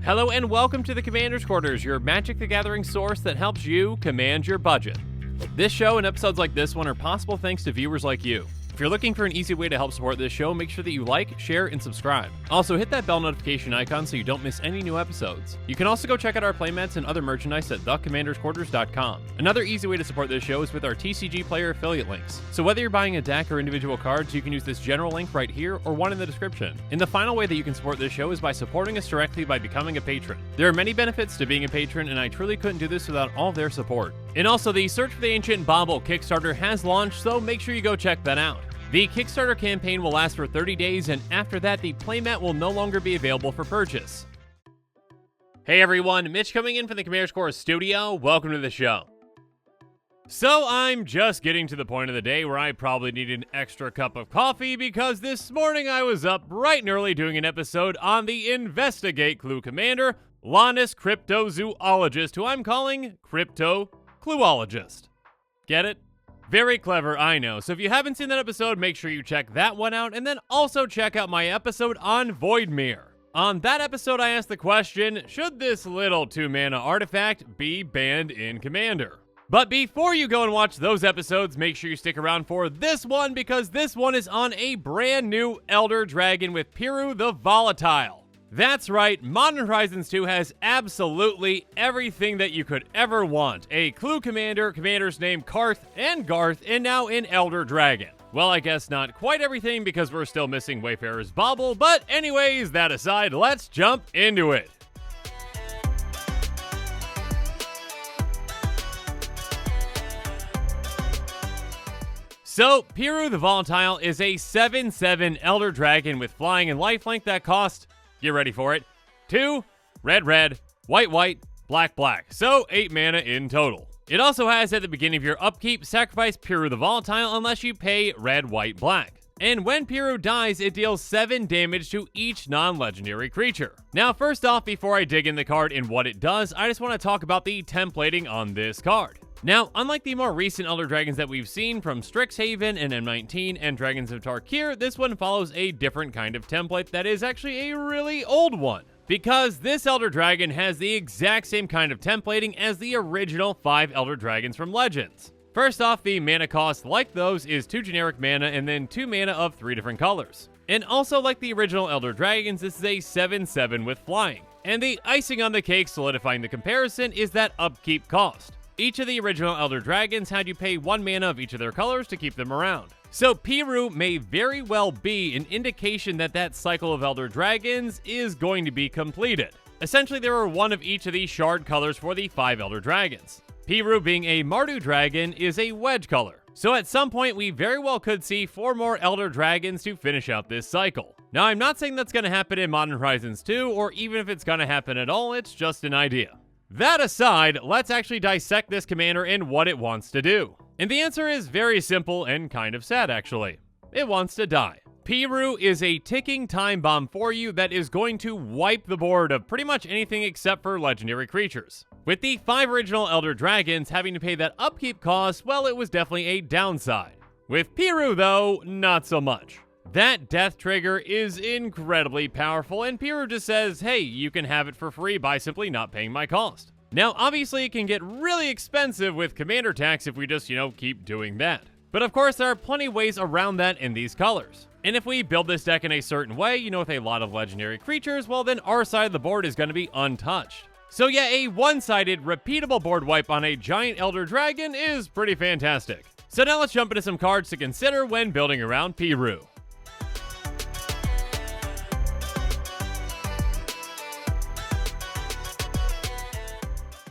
Hello and welcome to the Commander's Quarters, your Magic the Gathering source that helps you command your budget. This show and episodes like this one are possible thanks to viewers like you. If you're looking for an easy way to help support this show, make sure that you like, share, and subscribe. Also, hit that bell notification icon so you don't miss any new episodes. You can also go check out our playmats and other merchandise at thecommandersquarters.com. Another easy way to support this show is with our TCG player affiliate links. So whether you're buying a deck or individual cards, you can use this general link right here or one in the description. And the final way that you can support this show is by supporting us directly by becoming a patron. There are many benefits to being a patron, and I truly couldn't do this without all their support. And also, the Search for the Ancient Bauble Kickstarter has launched, so make sure you go check that out. The Kickstarter campaign will last for 30 days, and after that, the playmat will no longer be available for purchase. Hey everyone, Mitch coming in from the Commander's Quarters studio. Welcome to the show. So I'm just getting to the point of the day where I probably need an extra cup of coffee because this morning I was up bright and early doing an episode on the Investigate Clue Commander, Lannis Cryptozoologist, who I'm calling Crypto Clueologist. Get it? Very clever, I know. So if you haven't seen that episode, make sure you check that one out, and then also check out my episode on Voidmere. On that episode, I asked the question, should this little 2-mana artifact be banned in Commander? But before you go and watch those episodes, make sure you stick around for this one, because this one is on a brand new Elder Dragon with Piru the Volatile. That's right, Modern Horizons 2 has absolutely everything that you could ever want. A Clue Commander, commanders named Karth and Garth, and now an Elder Dragon. Well, I guess not quite everything because we're still missing Wayfarer's Bauble, but anyways, that aside, let's jump into it. So, Piru the Volatile is a 7/7 Elder Dragon with flying and lifelink that costs, get ready for it, 2 red, red, white, white, black, black. So 8 mana in total. It also has at the beginning of your upkeep, sacrifice Piru the Volatile unless you pay red, white, black. And when Piru dies, it deals 7 damage to each non-legendary creature. Now first off, before I dig in the card and what it does, I just want to talk about the templating on this card. Now, unlike the more recent Elder Dragons that we've seen from Strixhaven and M19 and Dragons of Tarkir, this one follows a different kind of template that is actually a really old one. Because this Elder Dragon has the exact same kind of templating as the original 5 Elder Dragons from Legends. First off, the mana cost, like those, is 2 generic mana and then 2 mana of 3 different colors. And also like the original Elder Dragons, this is a 7/7 with flying. And the icing on the cake solidifying the comparison is that upkeep cost. Each of the original Elder Dragons had you pay 1 mana of each of their colors to keep them around. So Piru may very well be an indication that that cycle of Elder Dragons is going to be completed. Essentially, there are 1 of each of these shard colors for the 5 Elder Dragons. Piru, being a Mardu dragon, is a wedge color. So at some point, we very well could see 4 more Elder Dragons to finish out this cycle. Now, I'm not saying that's going to happen in Modern Horizons 2, or even if it's going to happen at all, it's just an idea. That aside, let's actually dissect this commander and what it wants to do. And the answer is very simple and kind of sad, actually. It wants to die. Piru is a ticking time bomb for you that is going to wipe the board of pretty much anything except for legendary creatures. With the 5 original Elder Dragons having to pay that upkeep cost, well, it was definitely a downside. With Piru, though, not so much. That death trigger is incredibly powerful, and Piru just says, hey, you can have it for free by simply not paying my cost. Now, obviously, it can get really expensive with commander tax if we just, keep doing that. But of course, there are plenty of ways around that in these colors. And if we build this deck in a certain way, with a lot of legendary creatures, well, then our side of the board is going to be untouched. So yeah, a one-sided, repeatable board wipe on a giant Elder Dragon is pretty fantastic. So now let's jump into some cards to consider when building around Piru.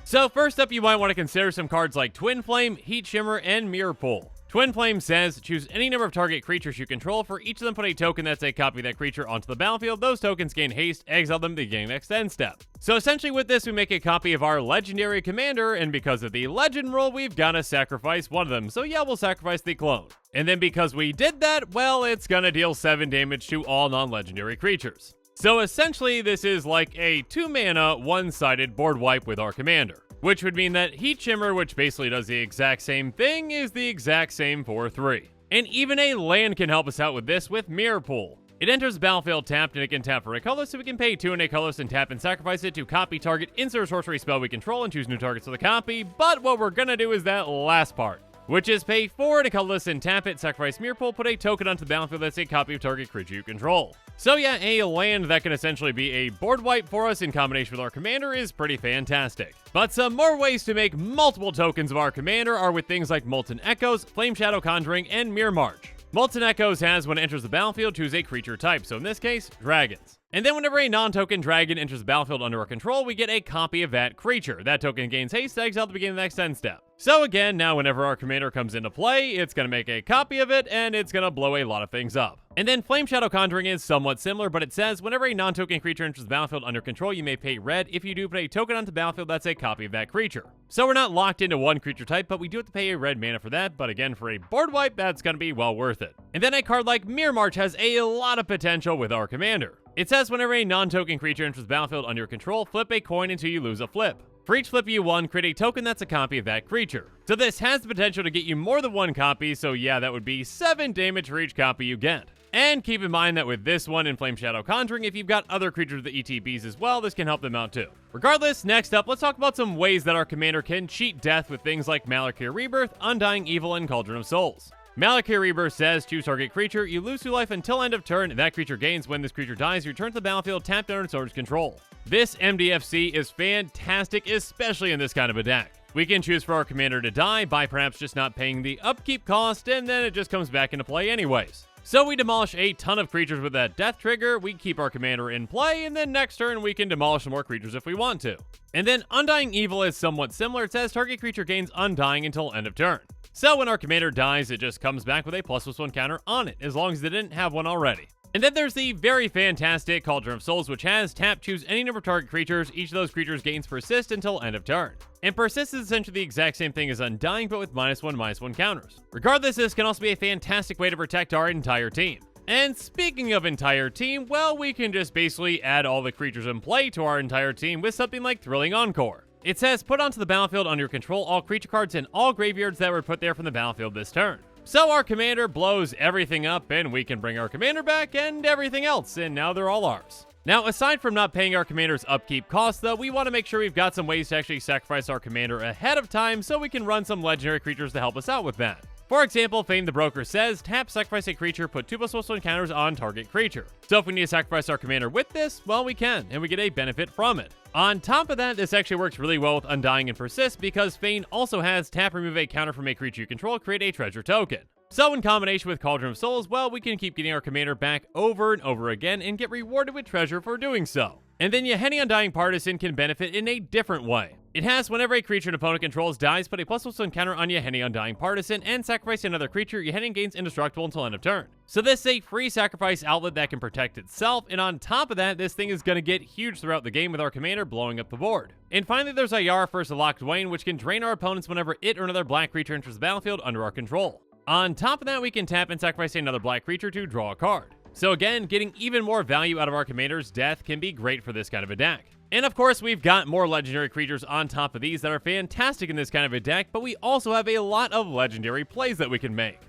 So first up, you might want to consider some cards like Twin Flame, Heat Shimmer, and Mirror Pool. Twin Flame says, choose any number of target creatures you control. For each of them, put a token that's a copy of that creature onto the battlefield. Those tokens gain haste, exile them, they gain next end step. So essentially with this, we make a copy of our legendary commander, and because of the legend rule, we've got to sacrifice one of them. So yeah, we'll sacrifice the clone. And then because we did that, well, it's gonna deal 7 damage to all non-legendary creatures. So essentially, this is like a 2-mana, one-sided board wipe with our commander. Which would mean that Heat Shimmer, which basically does the exact same thing, is the exact same for 3. And even a land can help us out with this with Mirror Pool. It enters the battlefield tapped and it can tap for a color, so we can pay 2 and a colors and tap and sacrifice it to copy target insert a sorcery spell we control and choose new targets for the copy. But what we're gonna do is that last part, which is pay 4 and a colorless and tap it, sacrifice Mirror Pool, put a token onto the battlefield that's a copy of target creature you control. So yeah, a land that can essentially be a board wipe for us in combination with our commander is pretty fantastic. But some more ways to make multiple tokens of our commander are with things like Molten Echoes, Flame Shadow Conjuring, and Mirror March. Molten Echoes has when it enters the battlefield, choose a creature type, so in this case, dragons. And then whenever a non-token dragon enters the battlefield under our control, we get a copy of that creature. That token gains haste, exile at the beginning of the next end step. So again, now whenever our commander comes into play, it's going to make a copy of it, and it's going to blow a lot of things up. And then Flame Shadow Conjuring is somewhat similar, but it says, whenever a non-token creature enters the battlefield under control, you may pay red. If you do, put a token onto the battlefield that's a copy of that creature. So we're not locked into one creature type, but we do have to pay a red mana for that, but again, for a board wipe, that's going to be well worth it. And then a card like Mirror March has a lot of potential with our commander. It says whenever a non-token creature enters the battlefield under your control, flip a coin until you lose a flip. For each flip you won, create a token that's a copy of that creature. So this has the potential to get you more than one copy, so yeah, that would be 7 damage for each copy you get. And keep in mind that with this one in Flame Shadow Conjuring, if you've got other creatures with the ETBs as well, this can help them out too. Regardless, next up, let's talk about some ways that our commander can cheat death with things like Malakir Rebirth, Undying Evil, and Cauldron of Souls. Malakir Rebirth says, choose target creature, you lose 2 life until end of turn, and that creature gains. When this creature dies, you return to the battlefield tapped under its owner's control. This MDFC is fantastic, especially in this kind of a deck. We can choose for our commander to die by perhaps just not paying the upkeep cost, and then it just comes back into play anyways. So we demolish a ton of creatures with that death trigger, we keep our commander in play, and then next turn we can demolish some more creatures if we want to. And then Undying Evil is somewhat similar. It says target creature gains Undying until end of turn. So when our commander dies, it just comes back with a ++1 counter on it, as long as they didn't have one already. And then there's the very fantastic Cauldron of Souls, which has tap, choose any number of target creatures. Each of those creatures gains Persist until end of turn. And Persist is essentially the exact same thing as Undying, but with -1/-1 counters. Regardless, this can also be a fantastic way to protect our entire team. And speaking of entire team, well, we can just basically add all the creatures in play to our entire team with something like Thrilling Encore. It says, put onto the battlefield under your control all creature cards in all graveyards that were put there from the battlefield this turn. So our commander blows everything up, and we can bring our commander back and everything else, and now they're all ours. Now, aside from not paying our commander's upkeep costs, though, we want to make sure we've got some ways to actually sacrifice our commander ahead of time so we can run some legendary creatures to help us out with that. For example, Fame the Broker says, tap, sacrifice a creature, put 2++1 counters on target creature. So if we need to sacrifice our commander with this, well, we can, and we get a benefit from it. On top of that, this actually works really well with Undying and Persist because Fane also has tap, remove a counter from a creature you control, create a treasure token. So in combination with Cauldron of Souls, well, we can keep getting our commander back over and over again and get rewarded with treasure for doing so. And then Yahenni Undying Partisan can benefit in a different way. It has whenever a creature an opponent controls dies, put a ++1 counter on Yahenni Undying Partisan and sacrifice another creature. Yahenni gains indestructible until end of turn. So this is a free sacrifice outlet that can protect itself, and on top of that, this thing is going to get huge throughout the game with our commander blowing up the board. And finally, there's Ayara First Locked Dwayne, which can drain our opponents whenever it or another black creature enters the battlefield under our control. On top of that, we can tap and sacrifice another black creature to draw a card. So again, getting even more value out of our commander's death can be great for this kind of a deck. And of course, we've got more legendary creatures on top of these that are fantastic in this kind of a deck, but we also have a lot of legendary plays that we can make.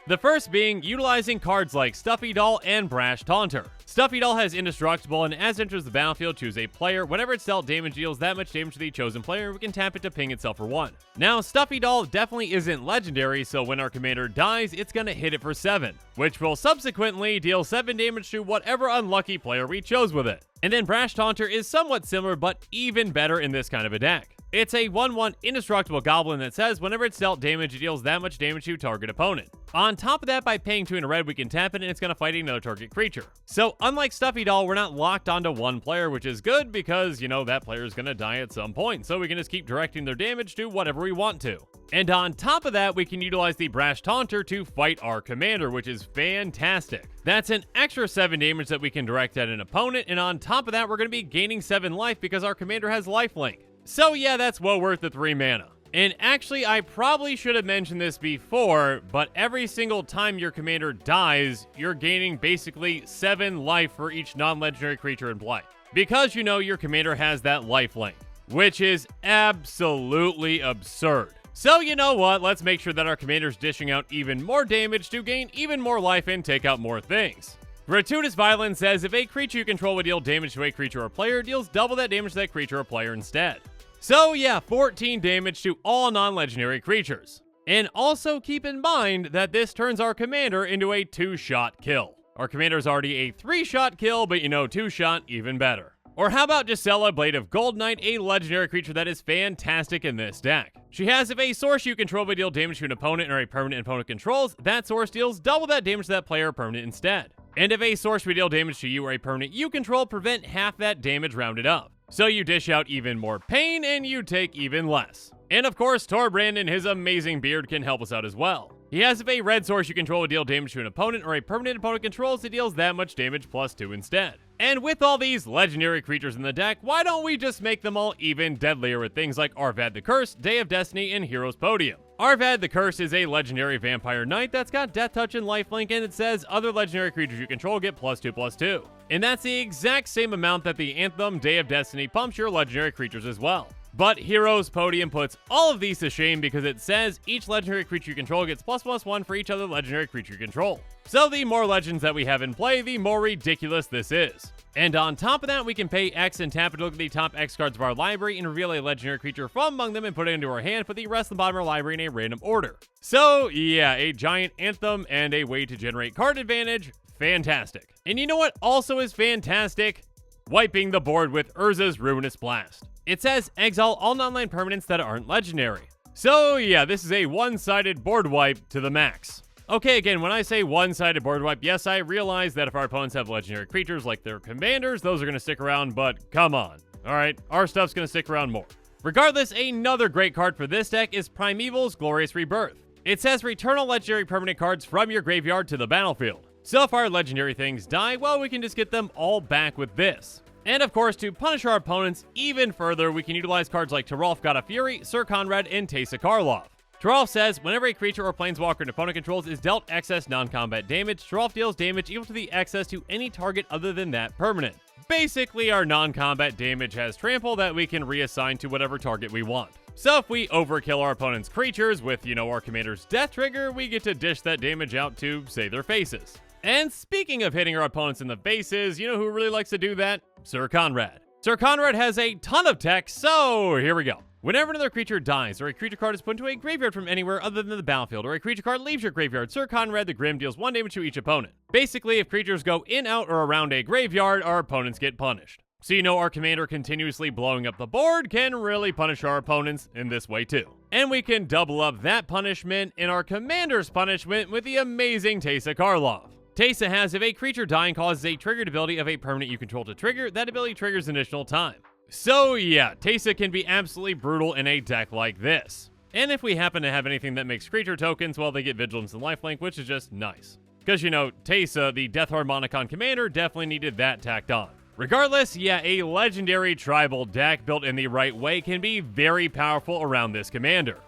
The first being utilizing cards like Stuffy Doll and Brash Taunter. Stuffy Doll has Indestructible, and as it enters the battlefield, choose a player. Whenever it's dealt damage, deals that much damage to the chosen player, we can tap it to ping itself for 1. Now, Stuffy Doll definitely isn't legendary, so when our commander dies, it's gonna hit it for 7, which will subsequently deal 7 damage to whatever unlucky player we chose with it. And then Brash Taunter is somewhat similar, but even better in this kind of a deck. It's a 1/1 indestructible goblin that says whenever it's dealt damage, it deals that much damage to target opponent. On top of that, by paying 2 in a red, we can tap it and it's going to fight another target creature. So unlike Stuffy Doll, we're not locked onto one player, which is good because, you know, that player is going to die at some point. So we can just keep directing their damage to whatever we want to. And on top of that, we can utilize the Brash Taunter to fight our commander, which is fantastic. That's an extra 7 damage that we can direct at an opponent. And on top of that, we're going to be gaining 7 life because our commander has lifelink. So yeah, that's well worth the 3 mana. And actually, I probably should have mentioned this before, but every single time your commander dies, you're gaining basically 7 life for each non-legendary creature in play. because you know your commander has that lifelink, which is absolutely absurd. So you know what, let's make sure that our commander's dishing out even more damage to gain even more life and take out more things. Gratuitous Violence says if a creature you control would deal damage to a creature or player, deals double that damage to that creature or player instead. So yeah, 14 damage to all non-legendary creatures. And also keep in mind that this turns our commander into a 2-shot kill. Our commander is already a 3-shot kill, but you know 2-shot even better. Or how about Gisela, Blade of Gold Knight, a legendary creature that is fantastic in this deck. She has if a source you control would deal damage to an opponent or a permanent opponent controls, that source deals double that damage to that player or permanent instead. And if a source would deal damage to you or a permanent you control, prevent half that damage rounded up. So you dish out even more pain and you take even less. And of course, Torbrand and his amazing beard can help us out as well. He has if a red source you control would deal damage to an opponent or a permanent opponent controls, it deals that much damage plus 2 instead. And with all these legendary creatures in the deck, why don't we just make them all even deadlier with things like Arvad the Curse, Day of Destiny, and Hero's Podium. Arvad the Curse is a legendary vampire knight that's got Death Touch and Lifelink, and it says other legendary creatures you control get +2/+2. And that's the exact same amount that the Anthem Day of Destiny pumps your legendary creatures as well. But Hero's Podium puts all of these to shame because it says each legendary creature you control gets ++1 for each other legendary creature you control. So the more legends that we have in play, the more ridiculous this is. And on top of that, we can pay X and tap it to look at the top X cards of our library and reveal a legendary creature from among them and put it into our hand, put the rest of the bottom of our library in a random order. So yeah, a giant Anthem and a way to generate card advantage, fantastic. And you know what also is fantastic? Wiping the board with Urza's Ruinous Blast. It says exile all non-land permanents that aren't legendary. So yeah, this is a one-sided board wipe to the max. Okay, again, when I say one-sided board wipe, yes, I realize that if our opponents have legendary creatures like their commanders, those are going to stick around, but come on. Alright, our stuff's going to stick around more. Regardless, another great card for this deck is Primeval's Glorious Rebirth. It says return all legendary permanent cards from your graveyard to the battlefield. So if our legendary things die, well, we can just get them all back with this. And of course, to punish our opponents even further, we can utilize cards like Taralf, God of Fury, Sir Conrad, and Teysa Karlov. Taralf says, whenever a creature or planeswalker an opponent controls is dealt excess non-combat damage, Taralf deals damage equal to the excess to any target other than that permanent. Basically, our non-combat damage has trample that we can reassign to whatever target we want. So if we overkill our opponent's creatures with, our commander's death trigger, we get to dish that damage out to, say, their faces. And speaking of hitting our opponents in the faces, you know who really likes to do that? Sir Conrad. Sir Conrad has a ton of tech, so here we go. Whenever another creature dies, or a creature card is put into a graveyard from anywhere other than the battlefield, or a creature card leaves your graveyard, Sir Conrad the Grim deals 1 damage to each opponent. Basically, if creatures go in, out, or around a graveyard, our opponents get punished. So our commander continuously blowing up the board can really punish our opponents in this way too. And we can double up that punishment in our commander's punishment with the amazing Teysa Karlov. Teysa has if a creature dying causes a triggered ability of a permanent you control to trigger, that ability triggers an additional time. So yeah, Teysa can be absolutely brutal in a deck like this. And if we happen to have anything that makes creature tokens, well, they get Vigilance and Lifelink, which is just nice. Because Teysa, the Death Harmonicon commander, definitely needed that tacked on. Regardless, yeah, a legendary tribal deck built in the right way can be very powerful around this commander.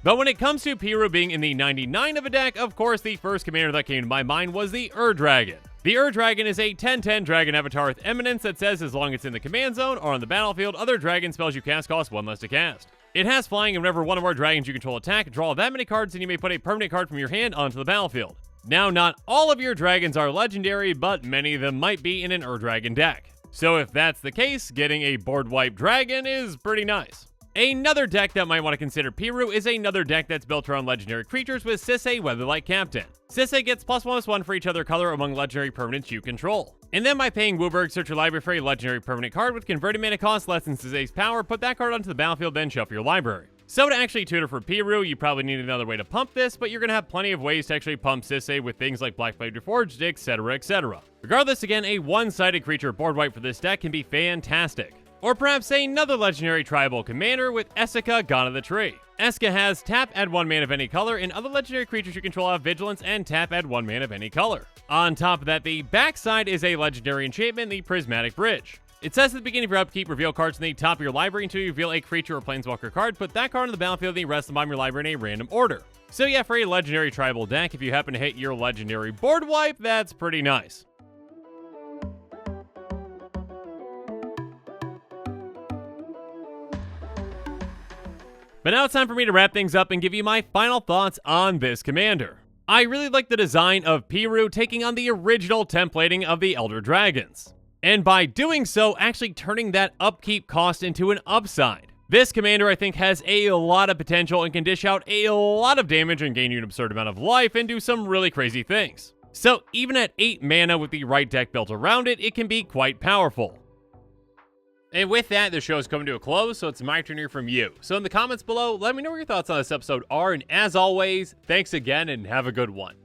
But when it comes to Piru being in the 99 of a deck, of course the first commander that came to my mind was the Ur-Dragon. The Ur-Dragon is a 10/10 dragon avatar with eminence that says as long as it's in the command zone or on the battlefield, other dragon spells you cast cost 1 less to cast. It has flying, and whenever one of our dragons you control attack, draw that many cards and you may put a permanent card from your hand onto the battlefield. Now, not all of your dragons are legendary, but many of them might be in an Ur-Dragon deck. So if that's the case, getting a board wipe dragon is pretty nice. Another deck that might want to consider Piru is another deck that's built around legendary creatures with Sisay, Weatherlight Captain. Sisay gets +1/+1 for each other color among legendary permanents you control. And then by paying Wooburg, search your library for a legendary permanent card with converted mana cost less than Sisay's power, put that card onto the battlefield, then shuffle your library. So to actually tutor for Piru, you probably need another way to pump this, but you're going to have plenty of ways to actually pump Sisay with things like Blackblade Reforged, etc, etc. Regardless, again, a one-sided creature board wipe for this deck can be fantastic. Or perhaps another legendary tribal commander with Esika, God of the Tree. Esika has tap, add 1 mana of any color, and other legendary creatures you control have vigilance, and tap, add 1 mana of any color. On top of that, the backside is a legendary enchantment, the Prismatic Bridge. It says at the beginning of your upkeep, reveal cards in the top of your library until you reveal a creature or planeswalker card. Put that card on the battlefield and the rest of them on your library in a random order. So yeah, for a legendary tribal deck, if you happen to hit your legendary board wipe, that's pretty nice. But now it's time for me to wrap things up and give you my final thoughts on this commander. I really like the design of Piru taking on the original templating of the Elder Dragons, and by doing so, actually turning that upkeep cost into an upside. This commander, I think, has a lot of potential and can dish out a lot of damage and gain you an absurd amount of life and do some really crazy things. So even at 8 mana with the right deck built around it, it can be quite powerful. And with that, the show is coming to a close, so it's my turn to hear from you. So in the comments below, let me know what your thoughts on this episode are, and as always, thanks again and have a good one.